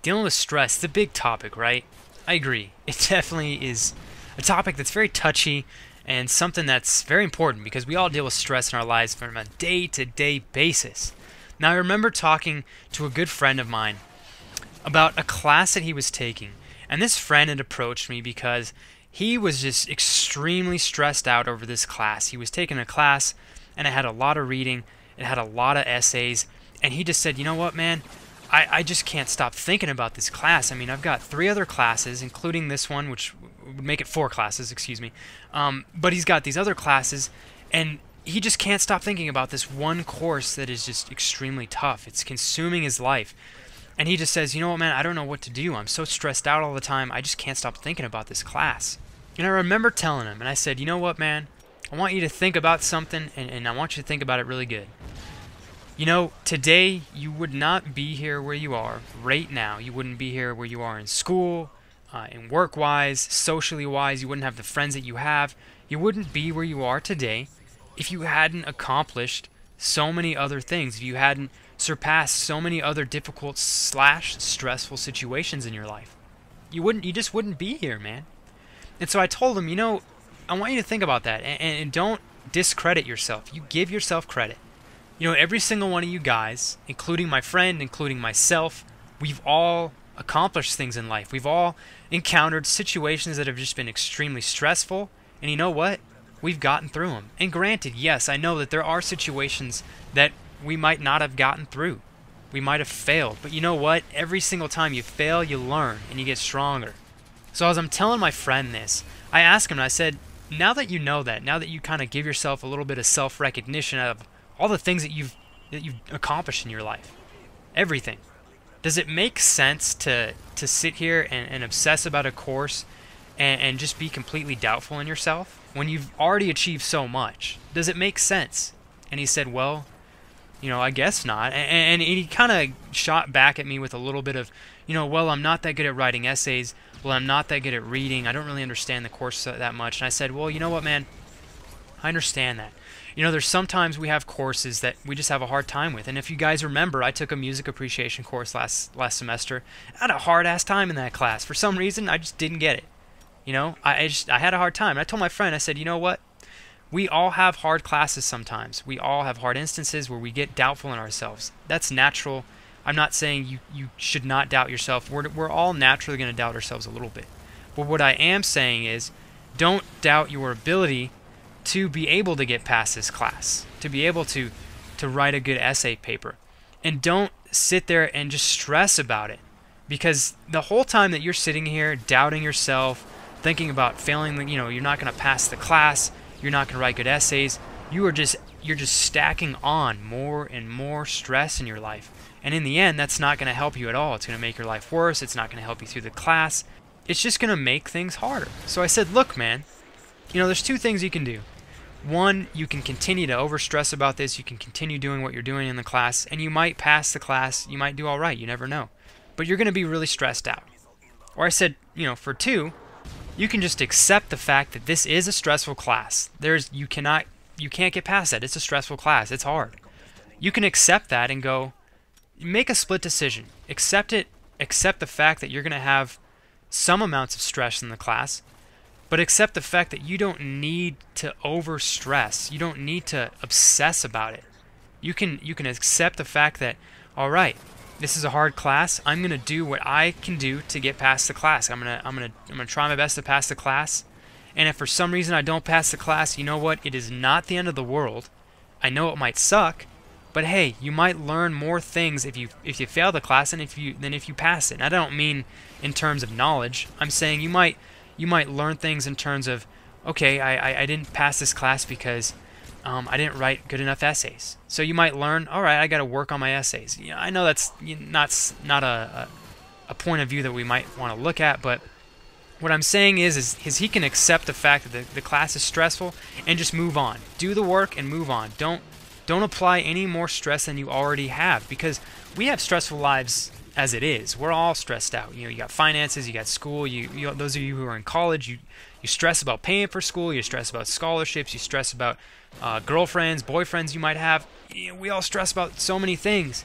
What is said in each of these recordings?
Dealing with stress, it's a big topic, right? I agree. It definitely is a topic that's very touchy and something that's very important because we all deal with stress in our lives from a day-to-day basis. Now, I remember talking to a good friend of mine about a class that he was taking, and this friend had approached me because he was just extremely stressed out over this class. He was taking a class, and it had a lot of reading, it had a lot of essays, and he just said, you know what, man? I just can't stop thinking about this class. I mean, I've got 3 other classes, including this one, which would make it 4 classes, excuse me. But he's got these other classes, and he just can't stop thinking about this one course that is just extremely tough. It's consuming his life. And he just says, you know what, man, I don't know what to do. I'm so stressed out all the time. I just can't stop thinking about this class. And I remember telling him, and I said, you know what, man, I want you to think about something, and I want you to think about it really good. You know, today you would not be here where you are right now. You wouldn't be here where you are in school, in work-wise, socially-wise. You wouldn't have the friends that you have. You wouldn't be where you are today if you hadn't accomplished so many other things, if you hadn't surpassed so many other difficult / stressful situations in your life. You just wouldn't be here, man. And so I told him, you know, I want you to think about that and don't discredit yourself. You give yourself credit. You know, every single one of you guys, including my friend, including myself, we've all accomplished things in life. We've all encountered situations that have just been extremely stressful, and you know what? We've gotten through them. And granted, yes, I know that there are situations that we might not have gotten through. We might have failed, but you know what? Every single time you fail, you learn, and you get stronger. So as I'm telling my friend this, I asked him, and I said, now that you know that, now that you kind of give yourself a little bit of self-recognition out of all the things that you've accomplished in your life, everything, does it make sense to sit here and obsess about a course and just be completely doubtful in yourself when you've already achieved so much? Does it make sense? And he said, well, you know, I guess not. And he kind of shot back at me with a little bit of, you know, well, I'm not that good at writing essays. Well, I'm not that good at reading. I don't really understand the course that much. And I said, well, you know what, man? I understand that. You know, there's sometimes we have courses that we just have a hard time with. And if you guys remember, I took a music appreciation course last semester. I had a hard-ass time in that class. For some reason, I just didn't get it. You know, I had a hard time. And I told my friend, I said, you know what? We all have hard classes sometimes. We all have hard instances where we get doubtful in ourselves. That's natural. I'm not saying you should not doubt yourself. We're all naturally going to doubt ourselves a little bit. But what I am saying is, don't doubt your ability to be able to get past this class, to be able to write a good essay paper. And don't sit there and just stress about it. Because the whole time that you're sitting here doubting yourself, thinking about failing, you know, you're not going to pass the class, you're not going to write good essays, you're just stacking on more and more stress in your life. And in the end, that's not going to help you at all. It's going to make your life worse. It's not going to help you through the class. It's just going to make things harder. So I said, look, man, you know, there's 2 things you can do. One, you can continue to overstress about this. You can continue doing what you're doing in the class, and you might pass the class. You might do all right. You never know. But you're going to be really stressed out. Or I said, you know, for 2, you can just accept the fact that this is a stressful class. You can't get past that. It's a stressful class. It's hard. You can accept that and go, make a split decision. Accept it. Accept the fact that you're going to have some amounts of stress in the class, but accept the fact that you don't need to overstress. You don't need to obsess about it. You can accept the fact that, all right, this is a hard class. I'm going to do what I can do to get past the class. I'm going to try my best to pass the class. And if for some reason I don't pass the class, you know what? It is not the end of the world. I know it might suck, but hey, you might learn more things if you fail the class than if you pass it. And I don't mean in terms of knowledge. I'm saying you might learn things in terms of, okay, I didn't pass this class because I didn't write good enough essays. So you might learn, all right, I got to work on my essays. You know, I know that's not a point of view that we might want to look at, but what I'm saying is he can accept the fact that the class is stressful and just move on. Do the work and move on. Don't apply any more stress than you already have, because we have stressful lives as it is. We're all stressed out. You know, you got finances, you got school. You those of you who are in college, you stress about paying for school. You stress about scholarships. You stress about girlfriends, boyfriends you might have. You know, we all stress about so many things.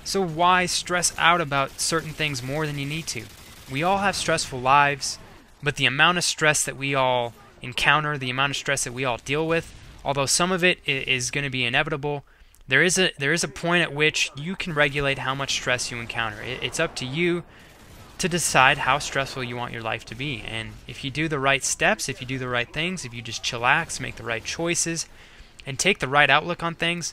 So why stress out about certain things more than you need to? We all have stressful lives, but the amount of stress that we all encounter, the amount of stress that we all deal with, although some of it is going to be inevitable, there is a point at which you can regulate how much stress you encounter. It's up to you to decide how stressful you want your life to be. And if you do the right steps, if you do the right things, if you just chillax, make the right choices, and take the right outlook on things,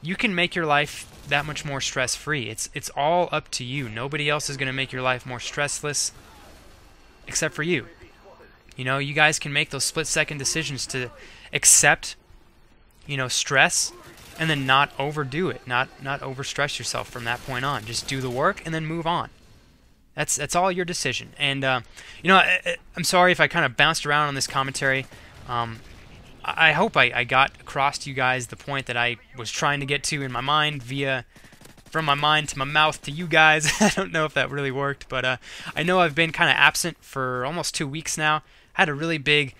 you can make your life that much more stress-free. It's all up to you. Nobody else is going to make your life more stressless except for you. You know, you guys can make those split-second decisions to accept, you know, stress, and then not overdo it, not overstress yourself from that point on. Just do the work and then move on. That's all your decision. And you know, I'm sorry if I kind of bounced around on this commentary. I hope I got across to you guys the point that I was trying to get to in my mind from my mind to my mouth to you guys. I don't know if that really worked, but I know I've been kind of absent for almost 2 weeks now. I had a really big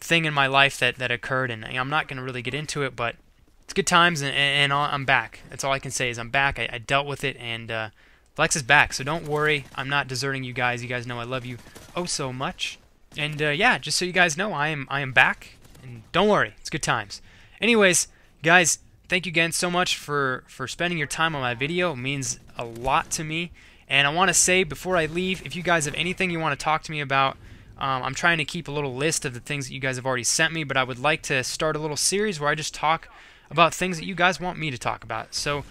thing in my life that occurred, and I'm not going to really get into it, but it's good times, and I'm back. That's all I can say is I'm back. I dealt with it, and Flex is back, so don't worry. I'm not deserting you guys. You guys know I love you oh so much. And yeah, just so you guys know, I am back, and don't worry, it's good times. Anyways, guys, thank you again so much for spending your time on my video. It means a lot to me. And I want to say before I leave, if you guys have anything you want to talk to me about, I'm trying to keep a little list of the things that you guys have already sent me, but I would like to start a little series where I just talk about things that you guys want me to talk about. So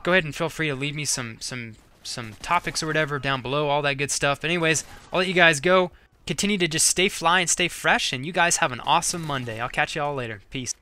go ahead and feel free to leave me some topics or whatever down below, all that good stuff. But anyways, I'll let you guys go. Continue to just stay fly and stay fresh, and you guys have an awesome Monday. I'll catch you all later. Peace.